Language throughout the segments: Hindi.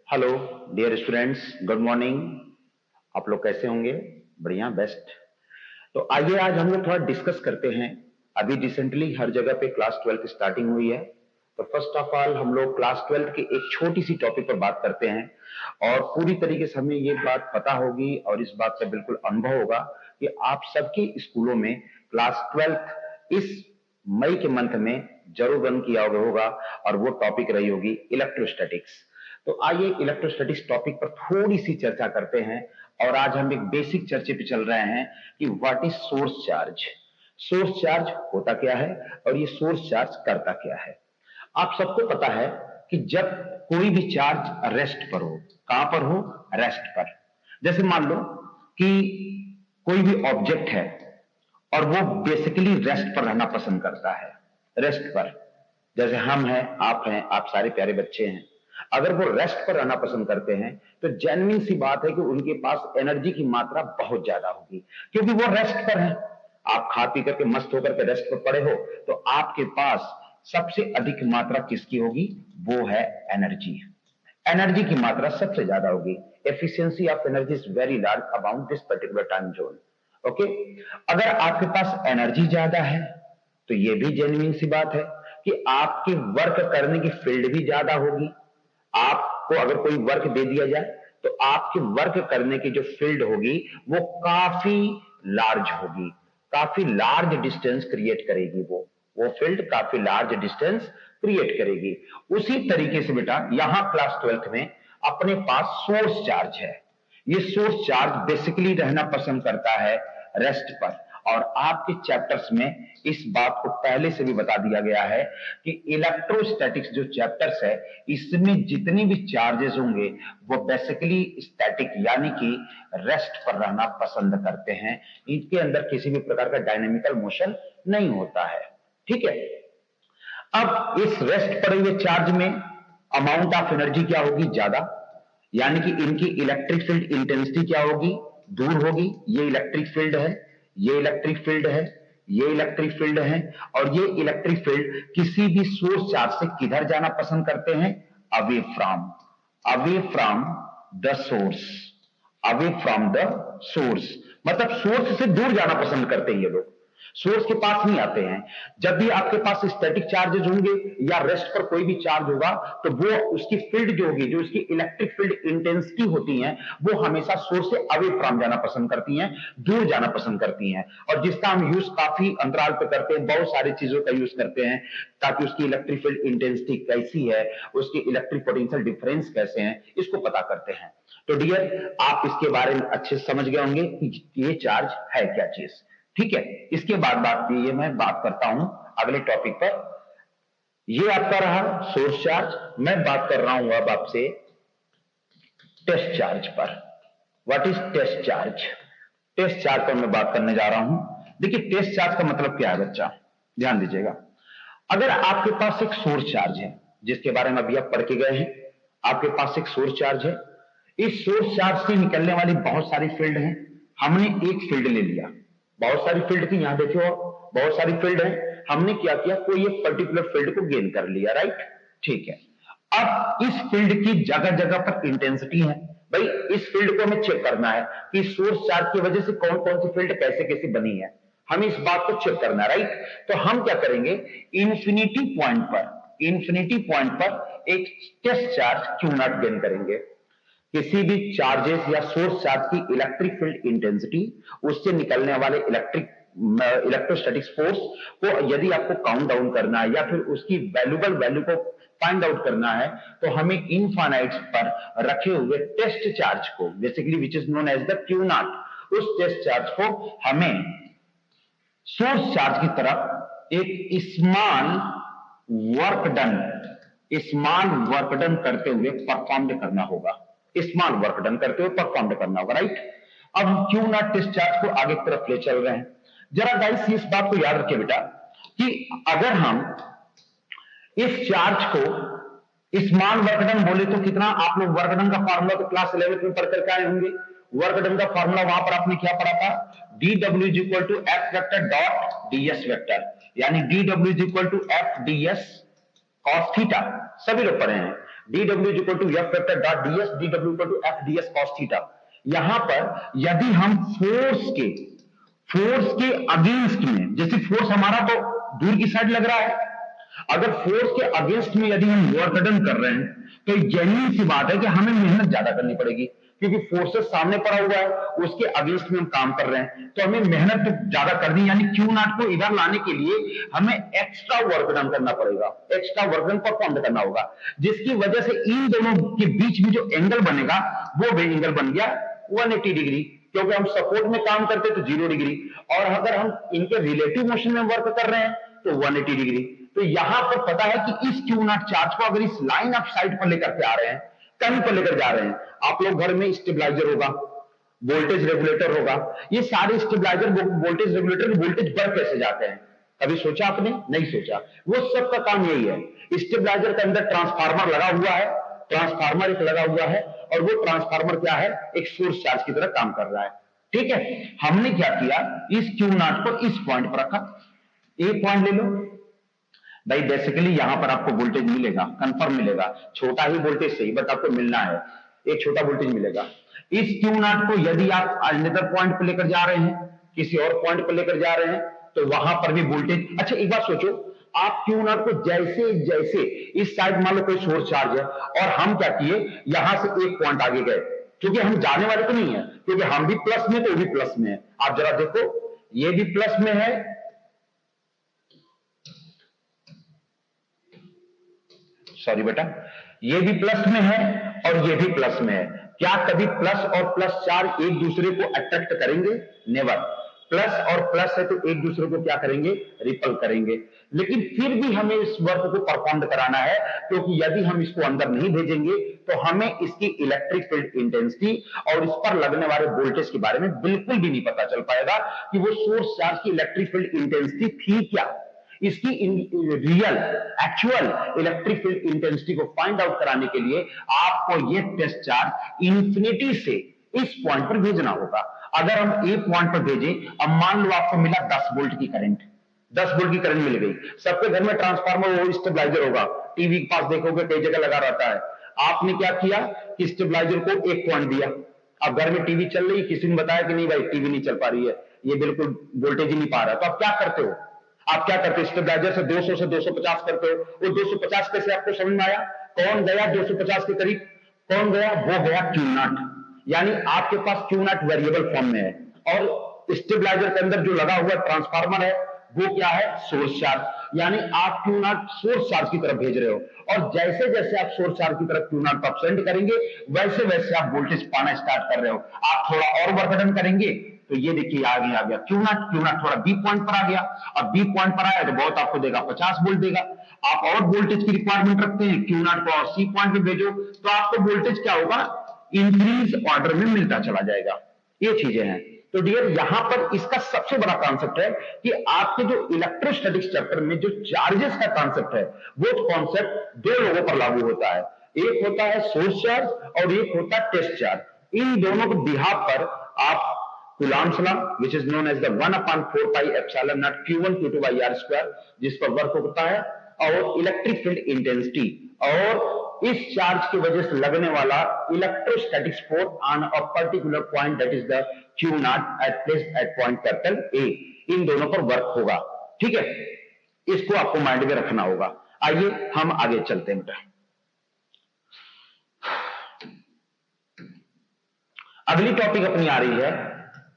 Hello dear students, good morning. आप लोग कैसे होंगे? बढ़िया, बेस्ट। तो आइए आज हम लोग थोड़ा डिस्कस करते हैं। अभी रिसेंटली हर जगह पे क्लास 12 की स्टार्टिंग हुई है, तो फर्स्ट ऑफ ऑल हम लोग क्लास 12 की एक छोटी सी टॉपिक पर बात करते हैं और पूरी तरीके से हमें ये बात पता होगी और इस बात का बिल्कुल अनुभव होगा कि आप सबके स्कूलों में क्लास 12 इस मई के मंथ में जरूर रन किया होगा और वो टॉपिक रही होगी इलेक्ट्रोस्टैटिक्स। तो आइए इलेक्ट्रोस्टैटिक्स टॉपिक पर थोड़ी सी चर्चा करते हैं और आज हम एक बेसिक चर्चे पे चल रहे हैं कि what is source charge. Source charge होता क्या है और ये सोर्स चार्ज करता क्या है। आप सबको पता है कि जब कोई भी चार्ज रेस्ट पर हो, कहां पर हो? रेस्ट पर। जैसे मान लो कि कोई भी ऑब्जेक्ट है और वो बेसिकली रेस्ट पर रहना पसंद करता है, रेस्ट पर। जैसे हम हैं, आप सारे प्यारे बच्चे हैं। अगर वो रेस्ट पर रहना पसंद करते हैं तो जेन्युइन सी बात है कि उनके पास एनर्जी की मात्रा बहुत ज्यादा होगी, क्योंकि वो रेस्ट पर है। आप खा पी करके मस्त होकर के रेस्ट पर पड़े हो तो आपके पास सबसे अधिक मात्रा किसकी होगी? वो है एनर्जी। एनर्जी की मात्रा सबसे ज्यादा होगी। Efficiency of energy is very large about this particular time zone. Okay, अगर आपके पास एनर्जी ज्यादा है तो ये भी जेन्युइन सी बात है कि आपके वर्क करने की फील्ड भी ज्यादा होगी। आपको अगर कोई वर्क दे दिया जाए तो आपके वर्क करने की जो फील्ड होगी वो काफी लार्ज होगी, काफी लार्ज डिस्टेंस क्रिएट करेगी। वो फील्ड काफी लार्ज डिस्टेंस क्रिएट करेगी। उसी तरीके से बेटा यहां क्लास 12 में अपने पास सोर्स चार्ज है। ये सोर्स चार्ज बेसिकली रहना पसंद करता है रेस्ट पर। और आपके चैप्टर्स में इस बात को पहले से भी बता दिया गया है कि इलेक्ट्रोस्टैटिक्स जो चैप्टर्स है इसमें जितनी भी चार्जेस होंगे वो बेसिकली स्टैटिक यानी कि रेस्ट पर रहना पसंद करते हैं। इनके अंदर किसी भी प्रकार का डायनेमिकल मोशन नहीं होता है। ठीक है, अब इस रेस्ट पर हुए चार्ज में अमाउंट ऑफ एनर्जी क्या होगी? ज्यादा, यानी कि इनकी इलेक्ट्रिक फील्ड इंटेंसिटी क्या होगी? दूर होगी। ये इलेक्ट्रिक फील्ड है, ये इलेक्ट्रिक फील्ड है, ये इलेक्ट्रिक फील्ड है और ये इलेक्ट्रिक फील्ड किसी भी सोर्स चार्ज से किधर जाना पसंद करते हैं? Away from, away from the source, away from the source. मतलब सोर्स से दूर जाना पसंद करते हैं ये लोग, सोर्स के पास नहीं आते हैं। जब भी आपके पास स्टैटिक चार्जेस होंगे या रेस्ट पर कोई भी चार्ज होगा तो वो उसकी फील्ड जो होगी, जो उसकी इलेक्ट्रिक फील्ड इंटेंसिटी होती है, वो हमेशा सोर्स से अवे फ्रॉम जाना पसंद करती हैं, दूर जाना पसंद करती हैं। और जिसका हम यूज काफी अंतराल पे करते हैं, बहुत सारी चीजों का यूज करते हैं ताकि उसकी इलेक्ट्रिक फील्ड इंटेंसिटी कैसी है, उसकी इलेक्ट्रिक पोटेंशियल डिफरेंस कैसे हैं, इसको पता करते हैं। तो डियर, आप इसके बारे में अच्छे से समझ गए होंगे कि ये चार्ज है क्या चीज। ठीक है, इसके बाद मैं बात करता हूं अगले टॉपिक पर। ये आपका रहा सोर्स चार्ज। मैं बात कर रहा हूं अब आपसे टेस्ट चार्ज पर। What is test charge? Test charge पर मैं बात करने जा रहा हूं। देखिए, टेस्ट चार्ज का मतलब क्या है बच्चा, ध्यान दीजिएगा। अगर आपके पास एक सोर्स चार्ज है जिसके बारे में अभी आप पढ़ के गए हैं, आपके पास एक सोर्स चार्ज है। इस सोर्स चार्ज से निकलने वाली बहुत सारी फील्ड हैं। हमने एक फील्ड ले लिया, बहुत सारी फील्ड थी, यहां देखियो बहुत सारी फील्ड है। हमने क्या किया? कोई एक पर्टिकुलर फील्ड को गेन कर लिया, राइट? ठीक है, अब इस फील्ड की जगह जगह पर इंटेंसिटी है। भाई, इस फील्ड को हमें चेक करना है कि सोर्स चार्ज की वजह से कौन कौन सी फील्ड कैसे कैसे बनी है। हमें इस बात को चेक करना है, राइट? तो हम क्या करेंगे? इंफिनिटी पॉइंट पर, इंफिनिटी पॉइंट पर एक test charge Q not gain करेंगे। किसी भी चार्जेस या सोर्स चार्ज की इलेक्ट्रिक फील्ड इंटेंसिटी, उससे निकलने वाले इलेक्ट्रोस्टैटिक्स फोर्स को यदि आपको काउंट डाउन करना है या फिर उसकी वैल्यूबल वैल्यू को फाइंड आउट करना है तो हमें इनफाइनाइट पर रखे हुए टेस्ट चार्ज को, basically which is known as the Q not, उस टेस्ट चार्ज को हमें सोर्स चार्ज की तरफ एक स्मॉल वर्क डन करते हुए परफॉर्म करना होगा, स्मॉल वर्क डन करते हुए परफॉर्म करना होगा, राइट? अब हम क्यू नॉट टेस्ट चार्ज को आगे की तरफ ले चल रहे हैं। जरा गाइस इस बात को याद रखिए बेटा कि अगर हम इस चार्ज को स्मॉल वर्क डन बोले तो कितना, आप लोग वर्क डन का फार्मूला तो क्लास 11 में पढ़ करके आए होंगे। वर्क डन का फार्मूला वहां पर आपने क्या पढ़ा था? dw is equal to f vector dot ds vector, यानी dw is equal to f ds cos theta, सभी लोग पढ़े हैं। dw is equal to F vector dot ds, dw equal to F ds cos theta. यहां पर यदि हम फोर्स के अगेंस्ट में, जैसे फोर्स हमारा तो दूर की साइड लग रहा है, अगर फोर्स के अगेंस्ट में यदि हम वर्क डन कर रहे हैं तो जेन्युइन सी बात है कि हमें मेहनत ज्यादा करनी पड़ेगी, क्योंकि फोर्सेस सामने पड़ा हुआ है, उसके अगेंस्ट में हम काम कर रहे हैं, तो हमें मेहनत ज्यादा करनी, यानी क्यू नॉट को इधर लाने के लिए हमें एक्स्ट्रा वर्क डन करना पड़ेगा, एक्स्ट्रा वर्क डन परफॉर्म करना होगा, जिसकी वजह से इन दोनों के बीच में जो एंगल बनेगा वो भी एंगल बन गया 180 डिग्री, क्योंकि हम सपोर्ट में काम करते तो 0 डिग्री, और अगर हम इनके रिलेटिव मोशन में वर्क कर रहे हैं तो 180 डिग्री। तो यहां पर पता है कि इस क्यू नॉट चार्ज को अगर इस लाइन ऑफ साइड पर लेकर के आ रहे हैं, कहीं पर लेकर जा रहे हैं, आप लोग घर में स्टेबलाइजर होगा, वोल्टेज रेगुलेटर होगा, ये सारे स्टेबलाइजर वोल्टेज रेगुलेटर के वोल्टेज बढ़ कैसे जाते हैं, कभी सोचा आपने? नहीं सोचा। वो सब का काम यही है, स्टेबलाइजर के अंदर ट्रांसफार्मर लगा हुआ है, ट्रांसफार्मर एक लगा हुआ है, और वो ट्रांसफार्मर क्या है, एक सोर्स चार्ज की तरह काम कर रहा है। ठीक है, हमने क्या किया, इस क्यू नॉट को इस पॉइंट पर रखा, एक पॉइंट ले लो भाई, बेसिकली यहां पर आपको वोल्टेज मिलेगा, कंफर्म मिलेगा, छोटा ही वोल्टेज सही, बट आपको मिलना है, एक छोटा वोल्टेज मिलेगा। इस क्यू नॉट को यदि आप अनदर पॉइंट पर लेकर जा रहे हैं, किसी और पॉइंट पर लेकर जा रहे हैं, तो वहां पर भी वोल्टेज, अच्छा एक बात सोचो, आप क्यू नॉट को जैसे जैसे इस साइड मान लो कोई सोर्स चार्ज है, और हम क्या किए, यहां से एक पॉइंट आगे गए, क्योंकि हम जाने वाले तो नहीं है, क्योंकि हम भी प्लस में तो वो भी प्लस में है। आप जरा देखो, ये भी प्लस में है, सॉरी बेटा, ये भी प्लस में है और ये भी प्लस में है। क्या कभी प्लस और प्लस चार्ज एक दूसरे को अट्रैक्ट करेंगे? नेवर। प्लस और प्लस है तो एक दूसरे को क्या करेंगे? रिपल करेंगे। लेकिन फिर भी हमें इस वर्क को परफॉर्म कराना है, क्योंकि यदि हम इसको अंदर नहीं भेजेंगे तो हमें इसकी इलेक्ट्रिक फील्ड इंटेंसिटी और इस पर लगने वाले वोल्टेज के बारे में बिल्कुल भी नहीं पता चल पाएगा कि वो सोर्स चार्ज की इलेक्ट्रिक फील्ड इंटेंसिटी थी क्या। इसकी real actual electric field intensity को फाइंड आउट कराने के लिए आपको ये टेस्ट चार्ज इंफिनिटी से इस पॉइंट पर भेजना होगा। अगर हम एक पॉइंट पर भेजें, अब मान लो आपको मिला 10 वोल्ट की करंट, 10 वोल्ट की करंट मिल गई। सबके घर में ट्रांसफार्मर हो, स्टेबलाइजर होगा, टीवी के पास देखोगे कई जगह लगा रहता है। आपने क्या किया कि स्टेबलाइजर को एक पॉइंट दिया, अब घर में टीवी चल रही, किसी ने बताया कि नहीं भाई टीवी नहीं चल पा रही है, ये बिल्कुल वोल्टेज ही नहीं पा रहा, तो आप क्या करते हो? आप क्या करते हो? स्टेबलाइजर से 200 से 250 करते हो। वो 250 कैसे आपको समझ में आया? कौन गया 250 के करीब? कौन गया? वो गया क्यू नॉट, यानी आपके पास क्यू नॉट वेरिएबल फॉर्म में है, और स्टेबलाइजर के अंदर जो लगा हुआ ट्रांसफार्मर है वो क्या है? सोर्स चार्ज, यानी आप क्यू नॉट सोर्स चार्ज की तरफ भेज रहे हो, और जैसे जैसे आप सोर्स चार्ज की तरफ क्यू नॉट को सेंड करेंगे वैसे वैसे आप वोल्टेज पाना स्टार्ट कर रहे हो। आप थोड़ा और वर्क डन करेंगे तो ये देखिए आ गया क्यू नॉट थोड़ा बी पॉइंट पर आ गया। अब बी पॉइंट पर आया तो बहुत आपको देगा 50 वोल्ट देगा। आप और वोल्टेज की रिक्वायरमेंट रखते हैं, क्यू नॉट को और सी पॉइंट पे भेजो तो आपको वोल्टेज क्या होगा? इंक्रीज ऑर्डर में मिलता चला जाएगा। ये चीजें हैं। तो डियर यहां पर इसका सबसे बड़ा कॉन्सेप्ट है कि आपके जो इलेक्ट्रोस्टैटिक्स चैप्टर में जो चार्जेस का कॉन्सेप्ट है वो कॉन्सेप्ट दो लोगों पर लागू होता है, एक होता है सोर्स चार्ज और एक होता है टेस्ट चार्ज। इन दोनों के बिहाफ पर आप Coulomb's law which is known as the 1/4 pi epsilon naught q1 q2 by r square जिस पर वर्क होता है, और इलेक्ट्रिक फील्ड इंटेंसिटी और इस चार्ज की वजह से लगने वाला electrostatic force on a particular point that is the q not at place at point capital A, इन दोनों पर वर्क होगा। ठीक है, इसको आपको माइंड में रखना होगा। आइए हम आगे चलते हैं बेटा। अगली टॉपिक अपनी आ रही है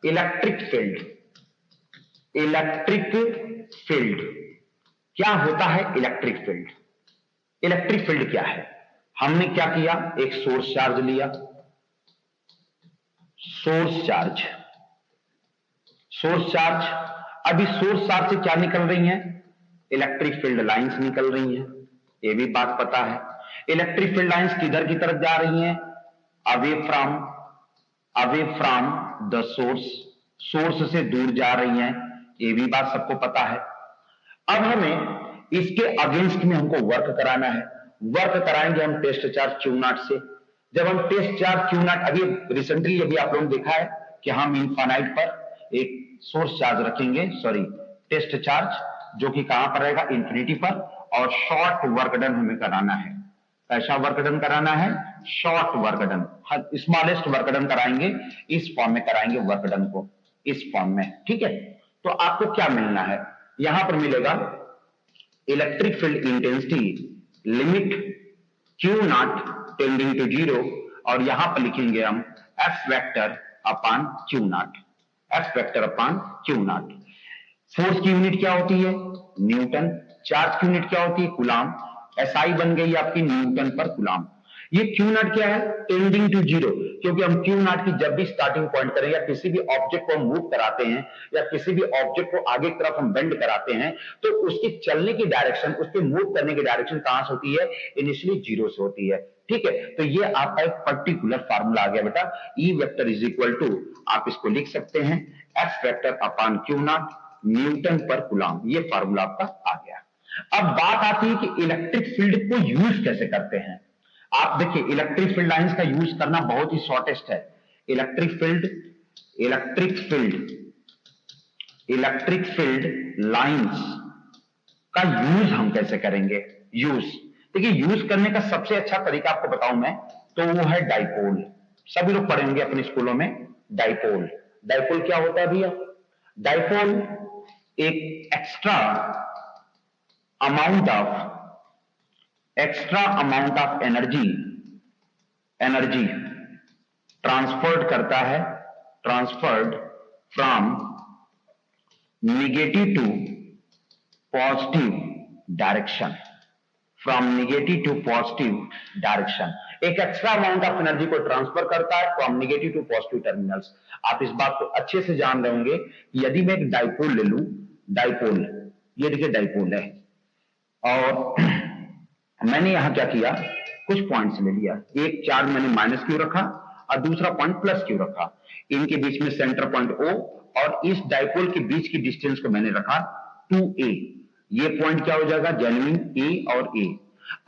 इलेक्ट्रिक फील्ड। इलेक्ट्रिक फील्ड क्या होता है? इलेक्ट्रिक फील्ड, इलेक्ट्रिक फील्ड क्या है? हमने क्या किया, एक सोर्स चार्ज लिया, सोर्स चार्ज, सोर्स चार्ज। अभी सोर्स चार्ज से क्या निकल रही हैं? इलेक्ट्रिक फील्ड लाइंस निकल रही हैं, ये भी बात पता है। इलेक्ट्रिक फील्ड लाइंस किधर की तरफ जा रही हैं? Away from the source, source से दूर जा रही हैं, ये भी बात सबको पता है। अब हमें इसके अगेंस्ट में हमको वर्क कराना है। वर्क कराएंगे हम टेस्ट चार्ज क्यू नॉट से। जब हम टेस्ट चार्ज क्यू नॉट, अभी रिसेंटली अभी आप लोगों ने देखा है कि हम इनफाइनाइट पर एक सोर्स चार्ज रखेंगे, सॉरी टेस्ट चार्ज, जो कि कहां पर रहेगा? इंफिनिटी पर, और शॉर्ट वर्क डन हमें कराना है। कैसा वर्क डन कराना है? Short work done, smallest work done कराएंगे, इस फॉर्म में कराएंगे वर्क डन को, इस फॉर्म में, ठीक है। तो आपको क्या मिलना है? यहां पर मिलेगा electric field intensity limit Q not tending to 0, और यहां पर लिखेंगे हम F vector upon Q not, F vector upon Q not. Force की यूनिट क्या होती है? न्यूटन। चार्ज की यूनिट क्या होती है? कूलाम। एसआई बन गई आपकी न्यूटन पर कूलाम। ये क्यू नॉट क्या है? टेंडिंग टू 0, क्योंकि हम क्यू नॉट की जब भी स्टार्टिंग पॉइंट करें या किसी भी ऑब्जेक्ट को हम मूव कराते हैं या किसी भी ऑब्जेक्ट को आगे की तरफ हम बेंड कराते हैं, तो उसके चलने की डायरेक्शन, उसके मूव करने की डायरेक्शन कहां से होती है? इनिशियली 0 से होती है, ठीक है। तो ये आपका एक पर्टिकुलर फार्मूला आ गया बेटा, E vector is equal to, आप इसको लिख सकते हैं F vector upon Q not newton per coulomb. ये फार्मूला आपका आ गया। अब बात आती है कि इलेक्ट्रिक फील्ड को यूज कैसे करते हैं। आप देखिए, इलेक्ट्रिक फील्ड लाइंस का यूज करना बहुत ही शॉर्टेस्ट है। इलेक्ट्रिक फील्ड लाइंस का यूज हम कैसे करेंगे? यूज देखिए, यूज करने का सबसे अच्छा तरीका आपको बताऊं मैं, तो वो है डाइपोल। सभी लोग पढ़े होंगे अपने स्कूलों में डाइपोल। डाइपोल क्या होता है भैया? डाइपोल एक extra amount of energy transferred करता है, transferred from negative to positive direction, एक एक्स्ट्रा अमाउंट ऑफ एनर्जी को ट्रांसफर करता है from negative to positive terminals. आप इस बात को अच्छे से जान रहे होंगे कि यदि मैं एक डाइपोल ले लूं, डाइपोल, ये देखिए डाइपोल है, और मैंने यहां क्या किया, कुछ पॉइंट्स ले लिया, एक चार्ज मैंने माइनस क्यू रखा और दूसरा पॉइंट प्लस क्यू रखा, इनके बीच में सेंटर पॉइंट ओ, और इस डाइपोल के बीच की डिस्टेंस को मैंने रखा 2a। ये पॉइंट क्या हो जाएगा? जेन्युइन ए और ए।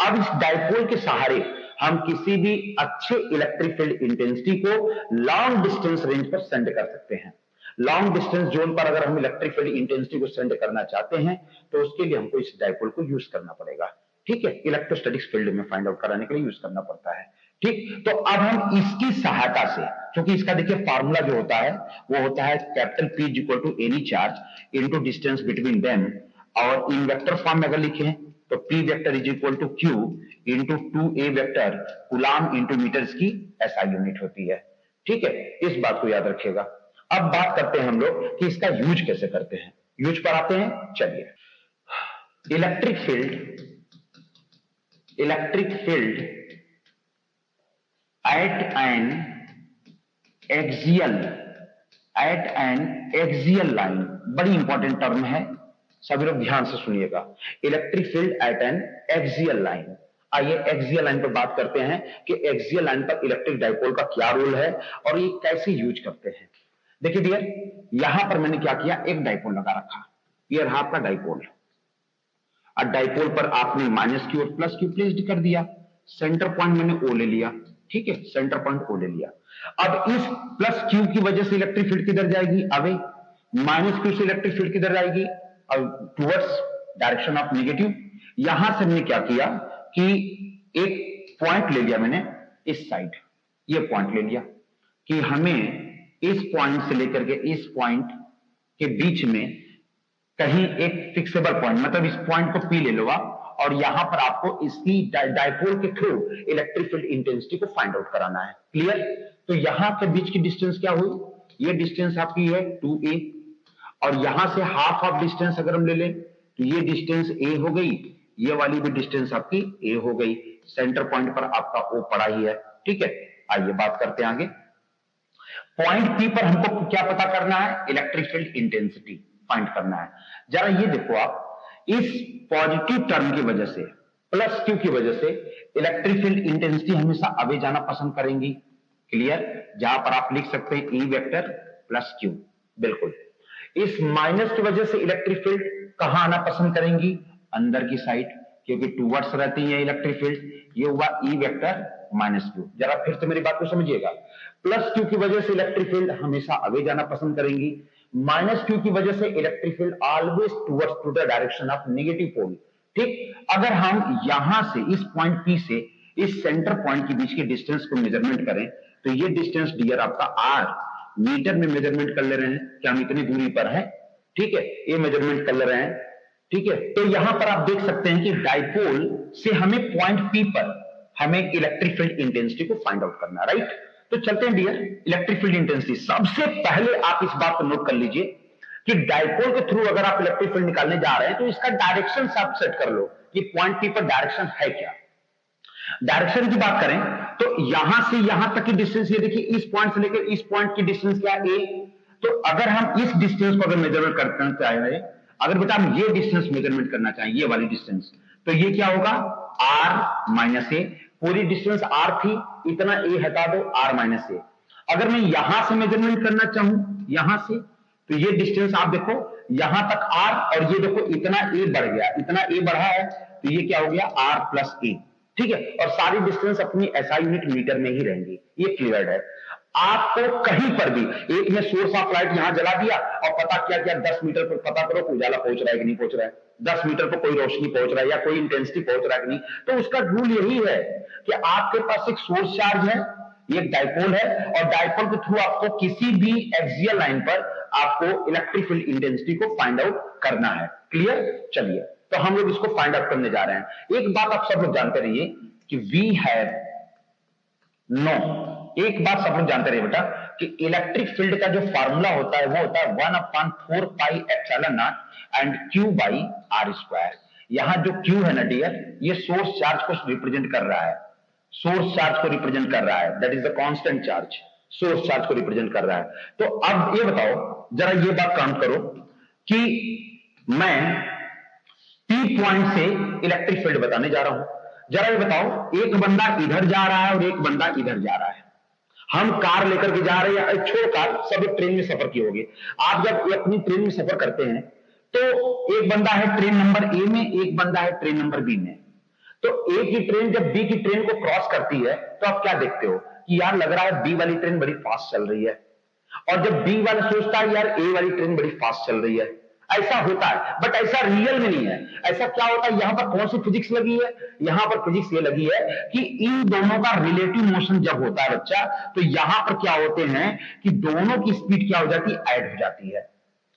अब इस डाइपोल के सहारे हम किसी भी अच्छे इलेक्ट्रिक फील्ड इंटेंसिटी को लॉन्ग डिस्टेंस रेंज पर सेंड कर सकते हैं। लॉन्ग डिस्टेंस जोन पर अगर हम इलेक्ट्रिक फील्ड इंटेंसिटी को सेंड करना चाहते हैं, तो उसके लिए हमको इस डाइपोल को यूज करना पड़ेगा, ठीक है। इलेक्ट्रोस्टैटिक्स फील्ड में फाइंड आउट कराने के लिए यूज करना पड़ता है, ठीक। तो अब हम इसकी सहायता से, क्योंकि इसका देखिए फार्मूला जो होता है वो होता है capital P is equal to any charge into distance between them, और इन वेक्टर फॉर्म में अगर लिखें तो P vector is equal to Q into 2a vector coulomb into metres की SI यूनिट होती है, ठीक है। इस बात को याद रखिएगा। अब बात करते हैं हम लोग कि इसका यूज कैसे करते हैं। यूज पर आते हैं, चलिए। Electric field at an axial line, बड़ी इंपॉर्टेंट टर्म है, सभी लोग ध्यान से सुनिएगा। Electric field eight N axial line. आइए एक्सियल लाइन पर बात करते हैं कि एक्सियल लाइन पर इलेक्ट्रिक डाइपोल का क्या रोल है और ये कैसे यूज करते हैं। देखिए डियर, यहां पर मैंने क्या किया, एक डाइपोल लगा रखा, ये रहा आपका डाइपोल। और डाइपोल पर आपने माइनस क्यू और प्लस क्यू प्लेस्ड कर दिया, सेंटर पॉइंट मैंने ओ ले लिया, ठीक है, सेंटर पॉइंट ओ ले लिया। अब इस प्लस क्यू की वजह से इलेक्ट्रिक फील्ड किधर जाएगी? अवे। माइनस क्यू से इलेक्ट्रिक फील्ड किधर जाएगी? Towards direction of negative. यहां से मैंने क्या किया कि एक पॉइंट ले लिया मैंने इस साइड, ये पॉइंट ले लिया कि हमें इस पॉइंट से लेकर के इस पॉइंट के बीच में कहीं एक फिक्सेबल पॉइंट, मतलब इस पॉइंट को P ले लो आप, और यहां पर आपको इसकी डाइपोल के थ्रू इलेक्ट्रिक फील्ड इंटेंसिटी को फाइंड आउट कराना है। क्लियर? तो यहां के बीच की डिस्टेंस क्या हुई? ये डिस्टेंस आपकी है 2a, और यहां से हाफ ऑफ डिस्टेंस अगर हम ले लें तो ये डिस्टेंस a हो गई, ये वाली भी डिस्टेंस आपकी a हो गई। सेंटर पॉइंट पर आपका O पड़ा ही है, ठीक है। आइए बात करते हैं आगे। पॉइंट P पर हमको क्या पता करना है? इलेक्ट्रिक फील्ड इंटेंसिटी फाइंड करना है। जरा ये देखो आप, इस पॉजिटिव टर्म की वजह से, प्लस क्यू की वजह से इलेक्ट्रिक फील्ड इंटेंसिटी हमेशा अवे जाना पसंद करेंगी। क्लियर? जहां पर आप लिख सकते हैं ई वेक्टर प्लस क्यू, बिल्कुल। इस माइनस की वजह से इलेक्ट्रिक फील्ड कहां आना पसंद करेंगी? अंदर की साइड, क्योंकि टूवर्ड्स रहती है इलेक्ट्रिक फील्ड। ये हुआ ई वेक्टर माइनस क्यू। जरा फिर से मेरी बात को समझिएगा, प्लस क्यू की वजह से इलेक्ट्रिक फील्ड हमेशा अवे जाना पसंद करेंगी, माइनस क्यू की वजह से electric field always towards to the direction of negative pole, ठीक। अगर हम यहां से इस पॉइंट P से इस सेंटर पॉइंट के बीच के डिस्टेंस को मेजरमेंट करें तो ये डिस्टेंस डियर आपका आर मीटर में मेजरमेंट कर ले रहे हैं कि हम इतनी दूरी पर है, ठीक है, ये मेजरमेंट कर ले रहे हैं, ठीक है। तो यहां पर आप देख सकते हैं कि डाइपोल से हमें पॉइंट पी पर हमें इलेक्ट्रिक फील्ड इंटेंसिटी को फाइंड आउट करना, राइट। तो चलते हैं डियर, इलेक्ट्रिक फील्ड इंटेंसिटी। सबसे पहले आप इस बात को नोट कर लीजिए कि डाइपोल के थ्रू अगर आप इलेक्ट्रिक फील्ड निकालने जा रहे हैं तो इसका डायरेक्शन आप सेट कर लो कि पॉइंट पी पर डायरेक्शन है क्या। डायरेक्शन की बात करें तो यहां से यहां तक की डिस्टेंस, ये देखिए इस पॉइंट से लेकर इस पॉइंट की डिस्टेंस क्या है, ए। तो अगर हम इस डिस्टेंस को अगर मेजरमेंट करना चाहें, अगर बेटा हम ये डिस्टेंस मेजरमेंट करना चाहें, ये वाली डिस्टेंस, तो ये क्या होगा r माइनस ए। पूरी डिस्टेंस r थी, इतना a हटा दो, r माइनस ए। अगर मैं यहां से मेजरमेंट करना चाहूं, यहां से, तो ये डिस्टेंस आप देखो यहां तक r, और ये देखो इतना a बढ़ गया, इतना a बढ़ा है, तो ये क्या हो गया r प्लस ए, ठीक है। और सारी डिस्टेंस अपनी SI यूनिट मीटर में ही रहेंगी, ये क्लियर है। आपको कहीं पर भी, एक में सोर्स ऑफ लाइट यहां जला दिया और पता क्या किया 10 मीटर पर पता करो उजाला पहुंच रहा है कि नहीं पहुंच रहा है, 10 मीटर पर कोई रोशनी पहुंच रहा है या कोई इंटेंसिटी पहुंच रहा है कि नहीं। तो उसका रूल यही है कि आपके पास एक सोर्स चार्ज है, ये डाइपोल है, और डाइपोल के थ्रू आपको किसी भी एक्सियल लाइन पर आपको इलेक्ट्रिक फील्ड इंटेंसिटी को फाइंड आउट करना है। क्लियर? चलिए, तो हम लोग इसको फाइंड आउट करने जा रहे हैं। एक बात आप सब लोग जानते रहिए कि वी हैव नो, एक बात सब लोग जानते रहिए बेटा कि इलेक्ट्रिक फील्ड का जो फार्मूला होता है वो होता है 1/4 pi epsilon not and Q by R square. यहां जो क्यू है ना डियर, ये सोर्स चार्ज को रिप्रेजेंट कर रहा है, सोर्स चार्ज को रिप्रेजेंट कर रहा है, that is the constant charge, source charge को रिप्रेजेंट कर रहा है। तो अब ये बताओ, जरा ये बात काउंट करो कि मैं P पॉइंट से इलेक्ट्रिक फील्ड बताने जा रहा हूं। जरा ये बताओ, एक बंदा इधर जा रहा है और एक बंदा इधर जा रहा है, हम कार लेकर के जा रहे हैं, छोड़ कार, सब ट्रेन में सफर किए होंगे। आप जब अपनी ट्रेन में सफर करते हैं तो एक बंदा है ट्रेन नंबर ए में, एक बंदा है ट्रेन नंबर बी में। तो ए की ट्रेन जब बी की ट्रेन को क्रॉस करती है तो आप क्या देखते हो कि यार लग रहा है बी वाली ट्रेन बड़ी फास्ट चल रही है, और जब बी वाला सोचता है यार ए वाली ट्रेन बड़ी फास्ट चल रही है। ऐसा होता है, बट ऐसा रियल में नहीं है। ऐसा क्या होता है, यहां पर कौन सी फिजिक्स लगी है, यहां पर फिजिक्स ये लगी है कि इन दोनों का रिलेटिव मोशन जब होता है बच्चा, तो यहां पर क्या होते हैं कि दोनों की स्पीड क्या हो जाती है, ऐड हो जाती है,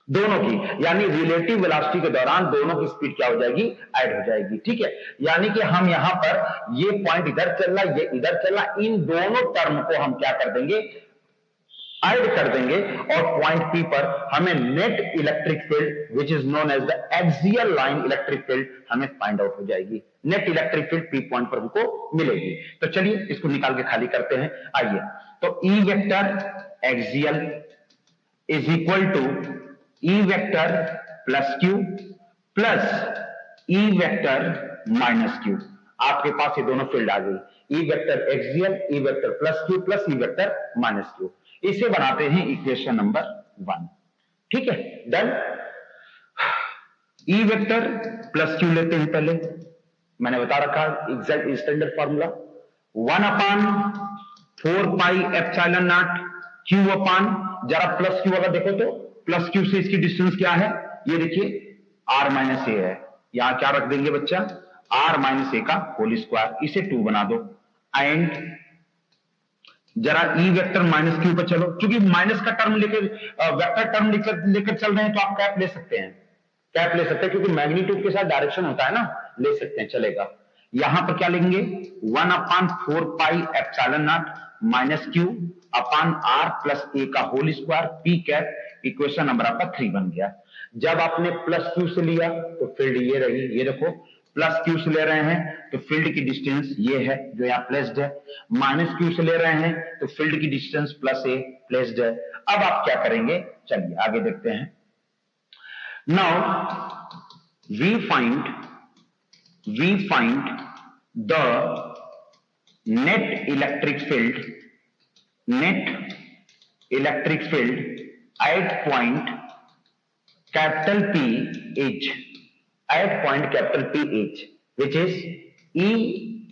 दोनों की, यानी रिलेटिव वेलोसिटी के दौरान दोनों की स्पीड क्या हो जाएगी, ऐड हो जाएगी, ठीक है। यानी कि हम यहां पर ये पॉइंट इधर चल रहा, ये इधर चल रहा, इन दोनों टर्म को हम क्या कर देंगे, ऐड कर देंगे, और पॉइंट पी पर हमें net electric field which is known as the axial line electric field हमें फाइंड आउट हो जाएगी। Net electric field P point पर हमको मिलेगी। तो चलिए इसको निकाल के खाली करते हैं, आइए। तो E vector axial is equal to E vector plus Q plus E vector minus Q. आपके पास ये दोनों फील्ड आ गई, E vector axial, E vector plus Q plus E vector minus Q. इसे बनाते हैं इक्वेशन नंबर 1, ठीक है, done. E vector plus Q लेते हैं, पहले मैंने बता रखा exact standard formula 1/4 pi epsilon naught Q upon, जरा प्लस क्यू अगर देखो तो प्लस क्यू से इसकी डिस्टेंस क्या है, ये देखिए r माइनस ए है, यहां क्या रख देंगे बच्चा, r माइनस ए का होल स्क्वायर, इसे 2 बना दो। एंड जरा ई वेक्टर माइनस क्यू पर चलो, क्योंकि माइनस का टर्म लेकर वेक्टर टर्म लेकर चल रहे हैं तो आप कैप ले सकते हैं, कैप ले सकते हैं, क्योंकि मैग्नीट्यूड के साथ डायरेक्शन होता है ना, ले सकते हैं, चलेगा। यहां पर क्या लेंगे 1/4 pi epsilon naught minus Q upon r plus A का whole square P cap. Equation number आपका 3 बन गया। जब आपने प्लस क्यू से लिया तो फील्ड ये रही, ये देखो प्लस क्यू से ले रहे हैं तो फील्ड की डिस्टेंस ये है जो यहां प्लेस्ड है, माइनस क्यू से ले रहे हैं तो फील्ड की डिस्टेंस प्लस ए प्लेस्ड है। अब आप क्या करेंगे, चलिए आगे देखते हैं। Now we find the net electric field at point capital P H, at point capital PH, which is E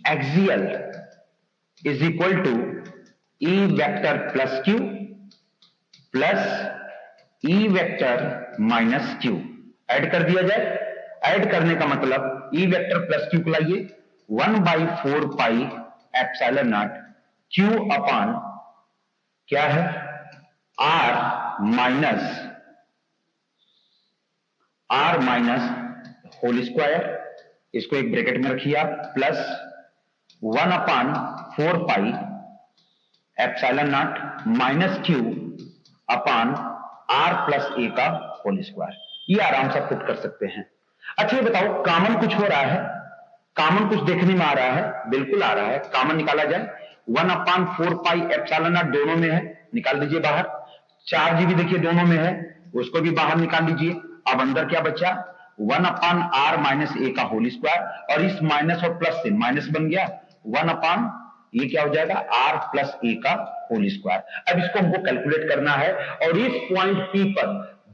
axial is equal to E vector plus Q plus E vector minus Q। Add कर दिया जाए, ऐड करने का मतलब E वेक्टर प्लस Q को लाइए 1/4 pi epsilon naught Q upon क्या है आर माइनस होल स्क्वायर, इसको एक ब्रैकेट में रखिए आप, plus 1 upon 4 pi epsilon naught minus Q upon R plus A का होल स्क्वायर। ये आराम से पुट कर सकते हैं। अच्छा ये बताओ कॉमन कुछ हो रहा है, कॉमन कुछ देखने में आ रहा है? बिल्कुल आ रहा है। कॉमन निकाला जाए, 1 अपॉन 4 पाई एप्सिलॉन नॉट दोनों में है, निकाल दीजिए बाहर। 4g भी देखिए दोनों में है, उसको भी बाहर निकाल दीजिए। अब अंदर क्या बचा? 1 अपॉन आर माइनस ए का होल स्क्वायर, और इस माइनस और प्लस से माइनस बन गया 1 अपॉन ये क्या हो जाएगा आर प्लस ए का होल स्क्वायर। अब इसको हमको कैलकुलेट करना है, और इस पॉइंट पी पर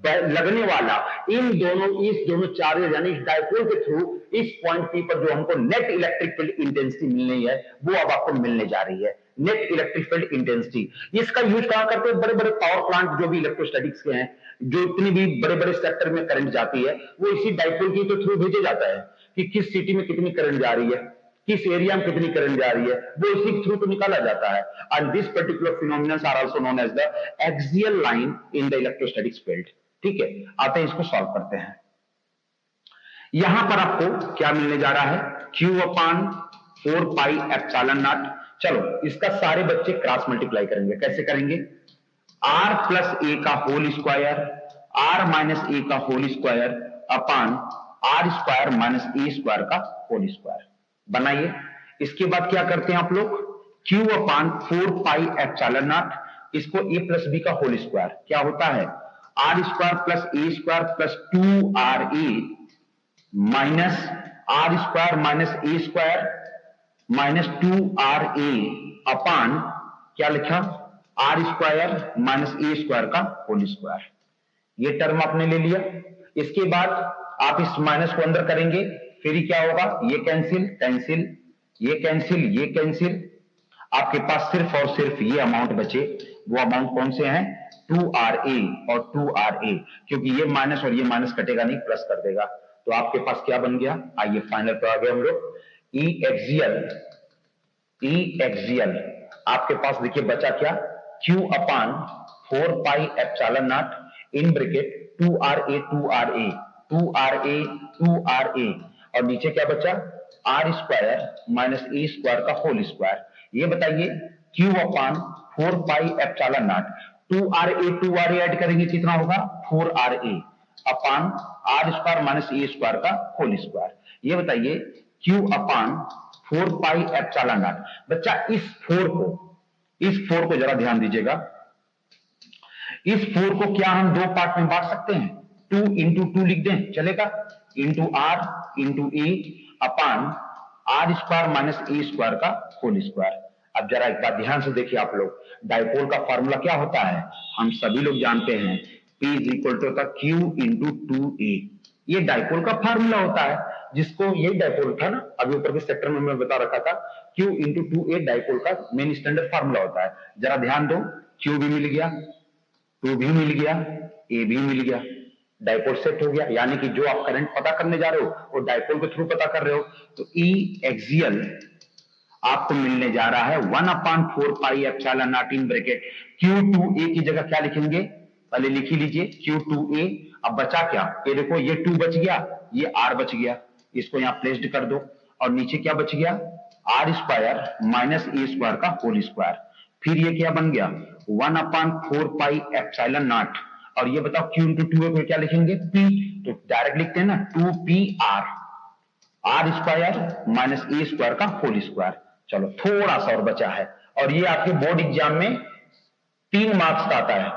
लगने वाला इस दोनों चार्जेस यानी इस डाइपोल के थ्रू इस पॉइंट पी पर जो हमको नेट इलेक्ट्रिक फील्ड इंटेंसिटी मिलनी है वो अब आपको मिलने जा रही है, नेट इलेक्ट्रिक फील्ड इंटेंसिटी। इसका यूज कहां करते हैं? बड़े बड़े पावर प्लांट जो भी इलेक्ट्रोस्टैटिक्स के हैं, जो इतनी भी बड़े बड़े सेक्टर में करंट जाती है, वो इसी डाइपोल के थ्रू भेजा जाता है कि किस सिटी में कितनी करंट जा रही है, किस एरिया में कितनी करंट जा रही है, वो इसी के थ्रू तो निकाला जाता है। And this particular phenomenon are also known as the axial line in the electrostatics field. ठीक है, आते हैं इसको सॉल्व करते हैं। यहां पर आपको क्या मिलने जा रहा है? Q upon 4 pi epsilon not. चलो इसका सारे बच्चे क्रॉस मल्टीप्लाई करेंगे। कैसे करेंगे? R प्लस ए का whole square, R minus A का whole square upon R square minus A square का होल स्क्वायर बनाइए। इसके बाद क्या करते हैं आप लोग? Q upon 4 pi epsilon naught, इसको a प्लस बी का होल स्क्वायर क्या होता है? R square plus A square plus 2RA minus R square minus A square minus 2RA upon क्या लिखा? R square minus A square का होल स्क्वायर। ये टर्म आपने ले लिया। इसके बाद आप इस माइनस को अंदर करेंगे, फिर क्या होगा? ये कैंसिल कैंसिल, ये कैंसिल ये कैंसिल, आपके पास सिर्फ और सिर्फ ये अमाउंट बचे। वो अमाउंट कौन से हैं? 2RA और 2RA, क्योंकि ये माइनस और ये माइनस कटेगा नहीं, प्लस कर देगा। तो आपके पास क्या बन गया? आइए फाइनल पे आ गए हम लोग। ई एक्सियल आपके पास देखिए बचा क्या? Q upon 4 pi epsilon not in bracket 2RA और नीचे क्या बचा? R square minus A square का होल स्क्वायर। ये बताइए Q upon 4 pi epsilon not 2RA add करेंगे कितना होगा? 4RA upon R square minus A square का होल स्क्वायर। ये बताइए Q upon 4 pi epsilon not. बच्चा इस 4 को जरा ध्यान दीजिएगा। इस 4 को क्या हम दो पार्ट में बांट सकते हैं? 2 इंटू 2 लिख दें, चलेगा? Into R into A upon R square minus A square का होल स्क्वायर। अब जरा एक बात ध्यान से देखिए आप लोग, डाइपोल का फॉर्मूला क्या होता है? हम सभी लोग जानते हैं, P is equal to Q into 2A। ये डाइपोल का फॉर्मूला होता है, जिसको ये डाइपोल था ना, अभी ऊपर के सेक्टर में मैं बता रखा था, Q इंटू 2A डाइपोल का मेन स्टैंडर्ड फॉर्मूला होता है। जरा ध्यान दो, Q भी मिल गया, 2 भी मिल गया, A भी मिल गया, डाइपोल सेट हो गया। यानी कि जो आप करंट पता करने जा रहे हो वो डाइपोल के थ्रू पता कर रहे हो। तो E एक्सियल आपको मिलने जा रहा है 1 upon 4 pi epsilon not in bracket Q2A की जगह क्या लिखेंगे? पहले लिख ही लीजिए Q2A। अब बचा क्या? ये देखो, ये 2 बच गया, ये R बच गया, इसको यहां प्लेस्ड कर दो। और नीचे क्या बच गया? R square minus A square का होल स्क्वायर। फिर ये क्या बन गया? 1 अपॉन 4 पाई एप्सिलॉन नॉट। और ये बताओ Q इंटू 2A को क्या लिखेंगे? P। तो डायरेक्ट लिखते हैं ना, 2PR R square minus A square का होल स्क्वायर। चलो थोड़ा सा और बचा है, और ये आपके बोर्ड एग्जाम में 3 मार्क्स का आता है,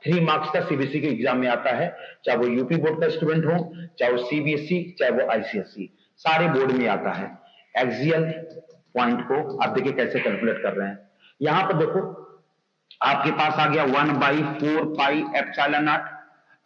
3 मार्क्स का सीबीएसई के एग्जाम में आता है। चाहे वो यूपी बोर्ड का स्टूडेंट हो, चाहे वो सीबीएसई, चाहे वो आईसीएसई, सारे बोर्ड में आता है। एक्सियल पॉइंट को आप देखिए कैसे कैलकुलेट कर रहे हैं। यहां पर देखो आपके पास आ गया 1/4 पाई एप्सिलॉन नॉट,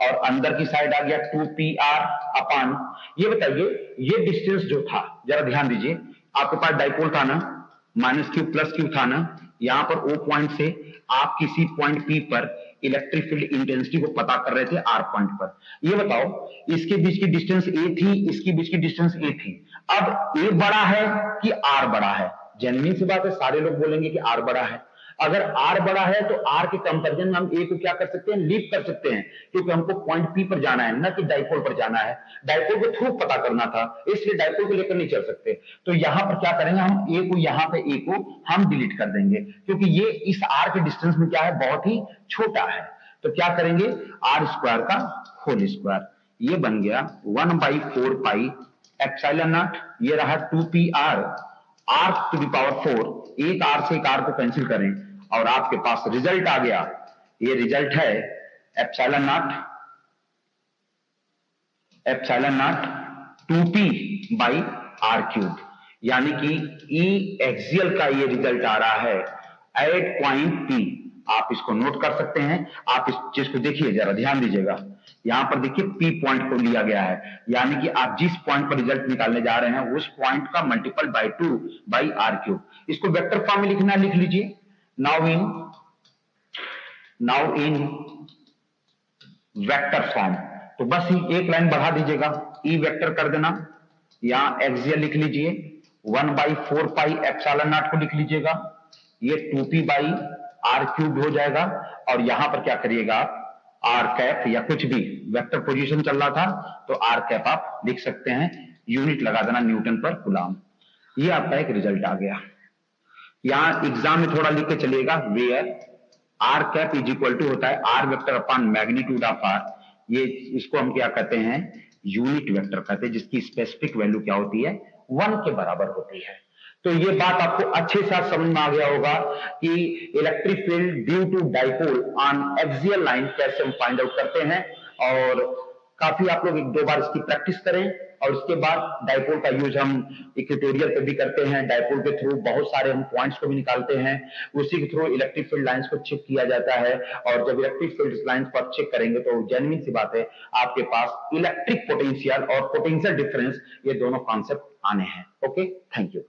और अंदर की साइड आ गया 2PR अपॉन। ये बताइए ये डिस्टेंस जो था, जरा ध्यान दीजिए, आपके पास डाइपोल था ना, माइनस Q प्लस Q था ना, यहां पर O पॉइंट से आप किसी पॉइंट P पर इलेक्ट्रिक फील्ड इंटेंसिटी को पता कर रहे थे R पॉइंट पर। ये बताओ इसके बीच की डिस्टेंस A थी, इसके बीच की डिस्टेंस A थी। अब A बड़ा है कि R बड़ा है? जेन्युइन सी बात है, सारे लोग बोलेंगे कि आर बड़ा है। अगर आर बड़ा है तो आर के कंपैरिजन में हम ए को क्या कर सकते हैं, लीव कर सकते हैं, क्योंकि हमको पॉइंट पी पर जाना है, न कि डाइपोल पर जाना है। डाइपोल को थ्रू पता करना था, इसलिए डाइपोल को लेकर नहीं चल सकते। तो यहां पर क्या करेंगे, हम ए को, यहां पे ए को हम डिलीट कर देंगे, क्योंकि ये इस आर के डिस्टेंस में क्या है, बहुत ही छोटा है। तो क्या करेंगे, आर स्क्वायर का होल स्क्वायर, ये बन गया 1/4 पाई एप्सिलॉन नॉट, ये रहा 2p r, r to the power 4, एक r से एक r को कैंसिल करें और आपके पास रिजल्ट आ गया। ये रिजल्ट है एप्सिलॉन नॉट 2p/r³, यानी कि ई एक्सियल का ये रिजल्ट आ रहा है एट पॉइंट p। आप इसको नोट कर सकते हैं। आप इस चीज को देखिए, जरा ध्यान दीजिएगा, यहां पर देखिए p पॉइंट को लिया गया है, यानी कि आप जिस पॉइंट पर रिजल्ट निकालने जा रहे हैं उस पॉइंट का मल्टीपल बाय 2/r³। इसको वेक्टर फॉर्म में लिखना, लिख लीजिए। नाउ इन वेक्टर फॉर्म, तो बस एक लाइन बढ़ा दीजिएगा, ई वेक्टर कर देना, यहां एक्सियल लिख लीजिए, 1/4 पाई एप्सिलॉन नॉट को लिख लीजिएगा, ये 2p/r³ हो जाएगा। और यहां पर क्या करिएगा, आर कैप या कुछ भी वेक्टर पोजीशन चल रहा था तो आर कैप आप लिख सकते हैं, यूनिट लगा देना न्यूटन पर कूलम। ये आपका एक रिजल्ट आ गया। यहां एग्जाम में थोड़ा लिख के चलिएगा, where R cap is equal to होता है R vector upon magnitude of R. ये इसको हम क्या कहते हैं, यूनिट वेक्टर कहते हैं, जिसकी स्पेसिफिक वैल्यू क्या होती है, 1 के बराबर होती है। तो ये बात आपको अच्छे से समझ में आ गया होगा कि electric field due to dipole on axial line कैसे हम फाइंड आउट करते हैं। और काफी आप लोग 1-2 बार इसकी प्रैक्टिस करें, और उसके बाद डाइपोल का यूज हम इक्वेटोरियल पे भी करते हैं। डाइपोल के थ्रू बहुत सारे हम पॉइंट्स को भी निकालते हैं, उसी के थ्रू इलेक्ट्रिक फील्ड लाइंस को चेक किया जाता है। और जब इलेक्ट्रिक फील्ड लाइंस को आप चेक करेंगे तो जेन्युइन सी बात है, आपके पास इलेक्ट्रिक पोटेंशियल और पोटेंशियल डिफरेंस, ये दोनों कॉन्सेप्ट आने हैं। Okay, thank you.